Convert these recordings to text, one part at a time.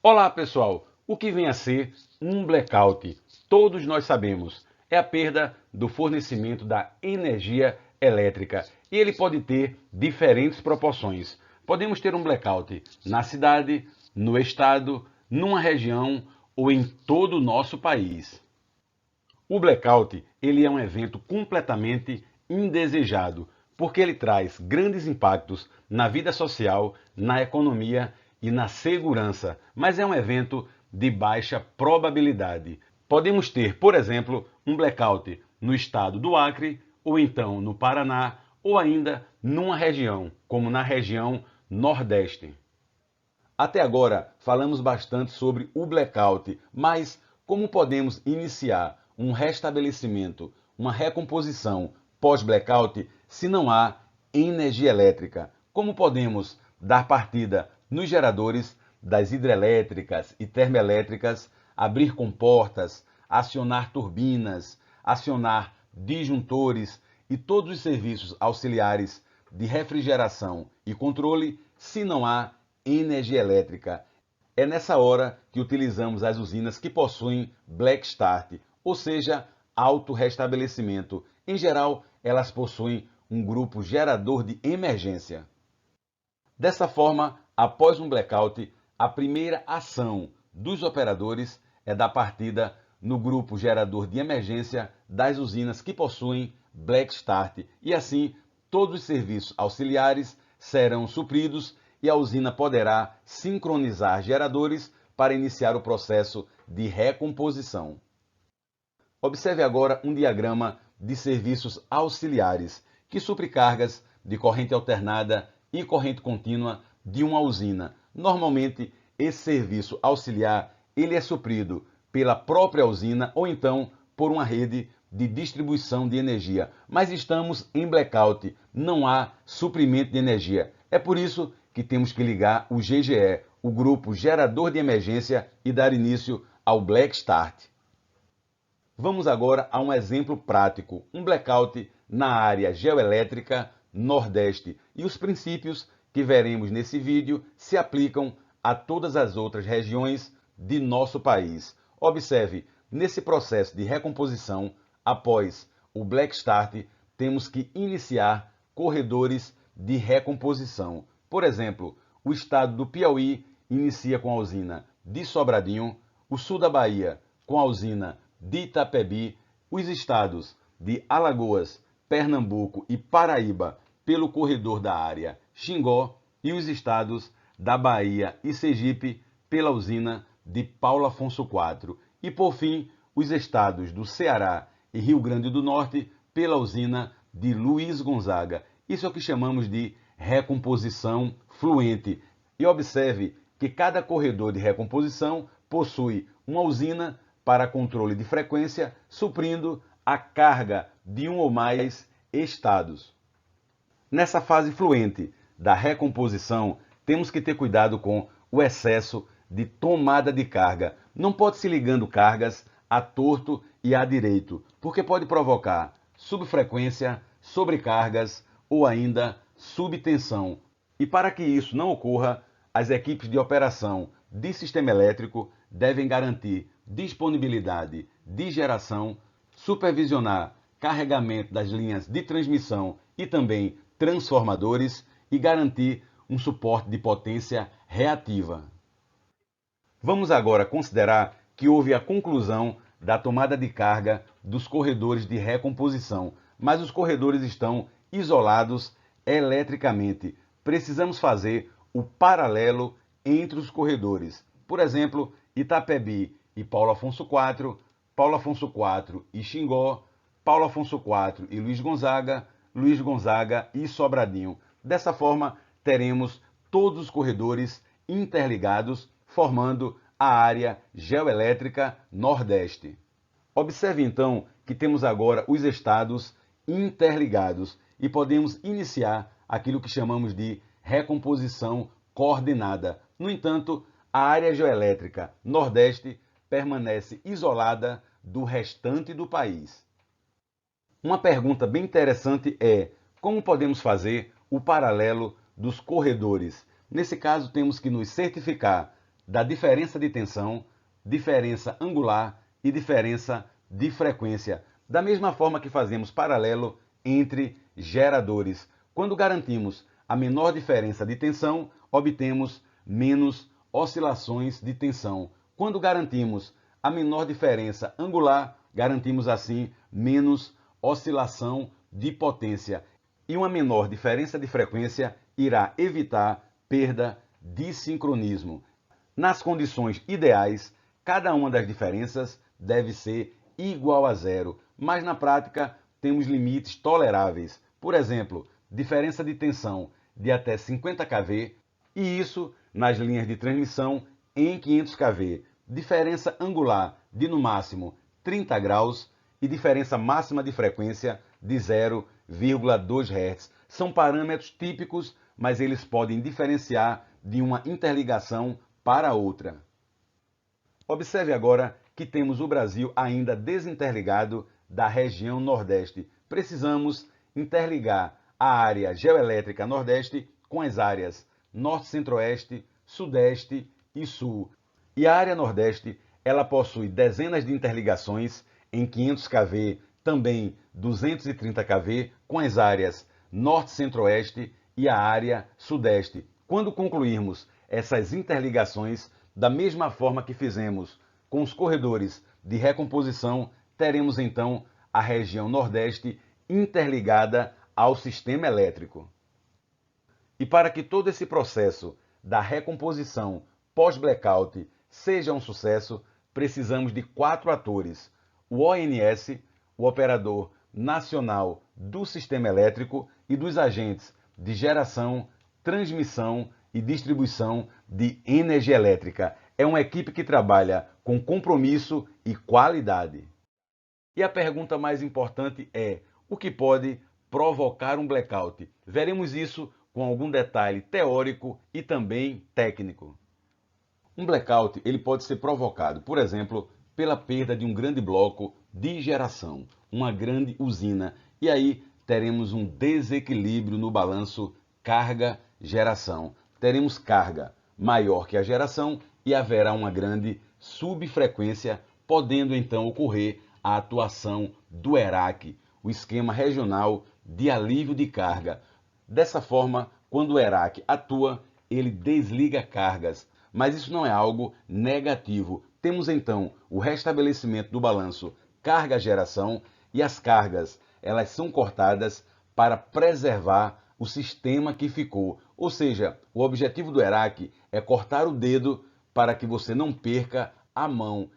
Olá pessoal, o que vem a ser um blackout? Todos nós sabemos, é a perda do fornecimento da energia elétrica e ele pode ter diferentes proporções. Podemos ter um blackout na cidade, no estado, numa região ou em todo o nosso país. O blackout ele é um evento completamente indesejado, porque ele traz grandes impactos na vida social, na economia e na segurança, mas é um evento de baixa probabilidade. Podemos ter, por exemplo, um blackout no estado do Acre, ou então no Paraná, ou ainda numa região, como na região Nordeste. Até agora falamos bastante sobre o blackout, mas como podemos iniciar um restabelecimento, uma recomposição pós-blackout se não há energia elétrica? Como podemos dar partida nos geradores das hidrelétricas e termoelétricas, abrir comportas, acionar turbinas, acionar disjuntores e todos os serviços auxiliares de refrigeração e controle se não há energia elétrica? É nessa hora que utilizamos as usinas que possuem Black Start, ou seja, auto-restabelecimento. Em geral, elas possuem um grupo gerador de emergência. Dessa forma, após um blackout, a primeira ação dos operadores é dar partida no grupo gerador de emergência das usinas que possuem Black Start e assim todos os serviços auxiliares serão supridos e a usina poderá sincronizar geradores para iniciar o processo de recomposição. Observe agora um diagrama de serviços auxiliares que supre cargas de corrente alternada e corrente contínua de uma usina. Normalmente, esse serviço auxiliar ele é suprido pela própria usina ou então por uma rede de distribuição de energia. Mas estamos em blackout, não há suprimento de energia. É por isso que temos que ligar o GGE, o grupo gerador de emergência, e dar início ao Black Start. Vamos agora a um exemplo prático, um blackout na área geoelétrica Nordeste. E os princípios que veremos nesse vídeo se aplicam a todas as outras regiões de nosso país. Observe, nesse processo de recomposição, após o Black Start, temos que iniciar corredores de recomposição. Por exemplo, o estado do Piauí inicia com a usina de Sobradinho, o sul da Bahia com a usina de Itapebi, os estados de Alagoas, Pernambuco e Paraíba pelo corredor da área Xingó e os estados da Bahia e Sergipe pela usina de Paulo Afonso IV. E por fim, os estados do Ceará e Rio Grande do Norte pela usina de Luiz Gonzaga. Isso é o que chamamos de recomposição fluente. E observe que cada corredor de recomposição possui uma usina para controle de frequência, suprindo a carga de um ou mais estados. Nessa fase fluente da recomposição, temos que ter cuidado com o excesso de tomada de carga. Não pode se ligando cargas a torto e a direito, porque pode provocar subfrequência, sobrecargas ou ainda subtensão. E para que isso não ocorra, as equipes de operação de sistema elétrico devem garantir disponibilidade de geração, supervisionar carregamento das linhas de transmissão e também transformadores e garantir um suporte de potência reativa. Vamos agora considerar que houve a conclusão da tomada de carga dos corredores de recomposição, mas os corredores estão isolados eletricamente. Precisamos fazer o paralelo entre os corredores. Por exemplo, Itapebi e Paulo Afonso IV, Paulo Afonso IV e Xingó, Paulo Afonso IV e Luiz Gonzaga e Sobradinho. Dessa forma, teremos todos os corredores interligados, formando a área geoelétrica Nordeste. Observe então que temos agora os estados interligados e podemos iniciar aquilo que chamamos de recomposição coordenada. No entanto, a área geoelétrica Nordeste permanece isolada do restante do país. Uma pergunta bem interessante é: como podemos fazer o paralelo dos corredores? Nesse caso, temos que nos certificar da diferença de tensão, diferença angular e diferença de frequência, da mesma forma que fazemos paralelo entre geradores. Quando garantimos a menor diferença de tensão, obtemos menos oscilações de tensão. Quando garantimos a menor diferença angular, garantimos assim menos oscilação de potência. E uma menor diferença de frequência irá evitar perda de sincronismo. Nas condições ideais, cada uma das diferenças deve ser igual a zero, mas na prática temos limites toleráveis. Por exemplo, diferença de tensão de até 50 kV, e isso nas linhas de transmissão em 500 kV. Diferença angular de no máximo 30 graus e diferença máxima de frequência de 0,2 Hz. São parâmetros típicos, mas eles podem diferenciar de uma interligação para outra. Observe agora que temos o Brasil ainda desinterligado da região Nordeste. Precisamos interligar a área geoelétrica Nordeste com as áreas Norte, Centro-Oeste, Sudeste e Sul. E a área Nordeste, ela possui dezenas de interligações em 500 kV, também 230 kV, com as áreas Norte, Centro-Oeste e a área Sudeste. Quando concluirmos essas interligações, da mesma forma que fizemos com os corredores de recomposição, teremos então a região Nordeste interligada ao sistema elétrico. E para que todo esse processo da recomposição pós-blackout seja um sucesso, precisamos de 4 atores: o ONS, o Operador Nacional do Sistema Elétrico, e dos agentes de geração, transmissão e distribuição de energia elétrica. É uma equipe que trabalha com compromisso e qualidade. E a pergunta mais importante é: o que pode provocar um blackout? Veremos isso com algum detalhe teórico e também técnico. Um blackout ele pode ser provocado, por exemplo, pela perda de um grande bloco de geração, uma grande usina, e aí teremos um desequilíbrio no balanço carga-geração. Teremos carga maior que a geração e haverá uma grande subfrequência, podendo então ocorrer a atuação do ERAC, o Esquema Regional de Alívio de Carga. Dessa forma, quando o ERAC atua, ele desliga cargas, mas isso não é algo negativo. Temos então o restabelecimento do balanço carga-geração e as cargas, elas são cortadas para preservar o sistema que ficou. Ou seja, o objetivo do ERAC é cortar o dedo para que você não perca a mão.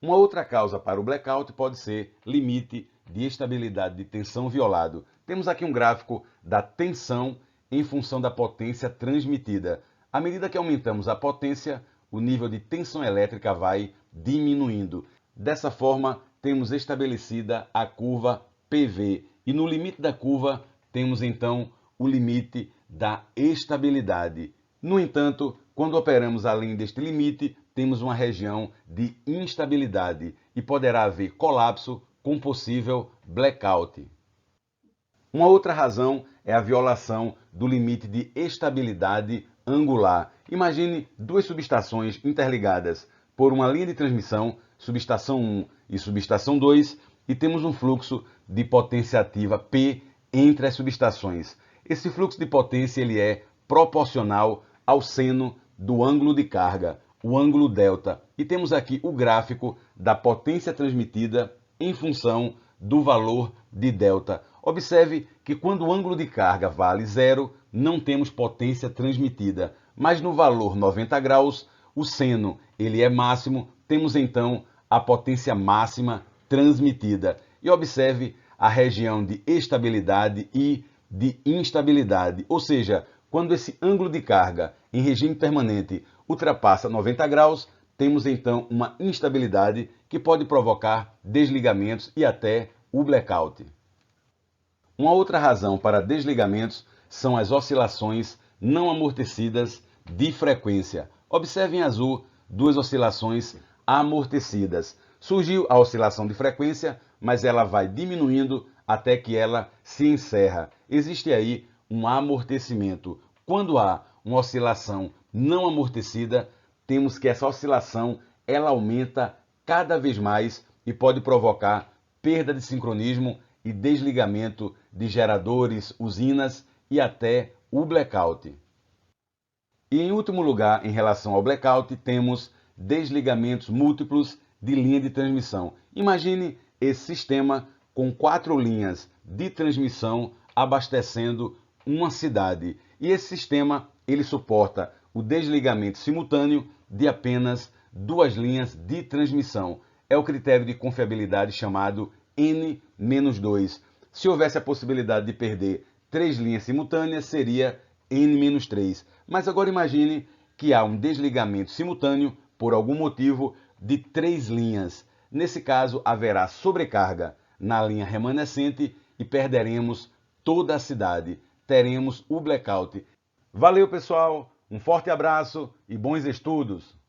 Uma outra causa para o blackout pode ser limite de estabilidade de tensão violado. Temos aqui um gráfico da tensão em função da potência transmitida. À medida que aumentamos a potência, o nível de tensão elétrica vai diminuindo. Dessa forma, temos estabelecida a curva PV. E no limite da curva, temos então o limite da estabilidade. No entanto, quando operamos além deste limite, temos uma região de instabilidade e poderá haver colapso com possível blackout. Uma outra razão é a violação do limite de estabilidade angular. Imagine duas subestações interligadas por uma linha de transmissão, subestação 1 e subestação 2, e temos um fluxo de potência ativa P entre as subestações. Esse fluxo de potência ele é proporcional ao seno do ângulo de carga, o ângulo delta. E temos aqui o gráfico da potência transmitida em função do valor de delta. Observe que quando o ângulo de carga vale 0, não temos potência transmitida, mas no valor 90 graus, o seno ele é máximo, temos então a potência máxima transmitida. E observe a região de estabilidade e de instabilidade, ou seja, quando esse ângulo de carga em regime permanente ultrapassa 90 graus, temos então uma instabilidade que pode provocar desligamentos e até o blackout. Uma outra razão para desligamentos são as oscilações não amortecidas de frequência. Observe em azul duas oscilações amortecidas. Surgiu a oscilação de frequência, mas ela vai diminuindo até que ela se encerra. Existe aí um amortecimento. Quando há uma oscilação não amortecida, temos que essa oscilação ela aumenta cada vez mais e pode provocar perda de sincronismo e desligamento de geradores, usinas e até o blackout. E em último lugar, em relação ao blackout, temos desligamentos múltiplos de linha de transmissão. Imagine esse sistema com 4 linhas de transmissão abastecendo uma cidade. E esse sistema ele suporta o desligamento simultâneo de apenas 2 linhas de transmissão. É o critério de confiabilidade chamado N-2. Se houvesse a possibilidade de perder 3 linhas simultâneas, seria N-3. Mas agora imagine que há um desligamento simultâneo, por algum motivo, de 3 linhas. Nesse caso, haverá sobrecarga na linha remanescente e perderemos toda a cidade. Teremos o blackout. Valeu, pessoal! Um forte abraço e bons estudos!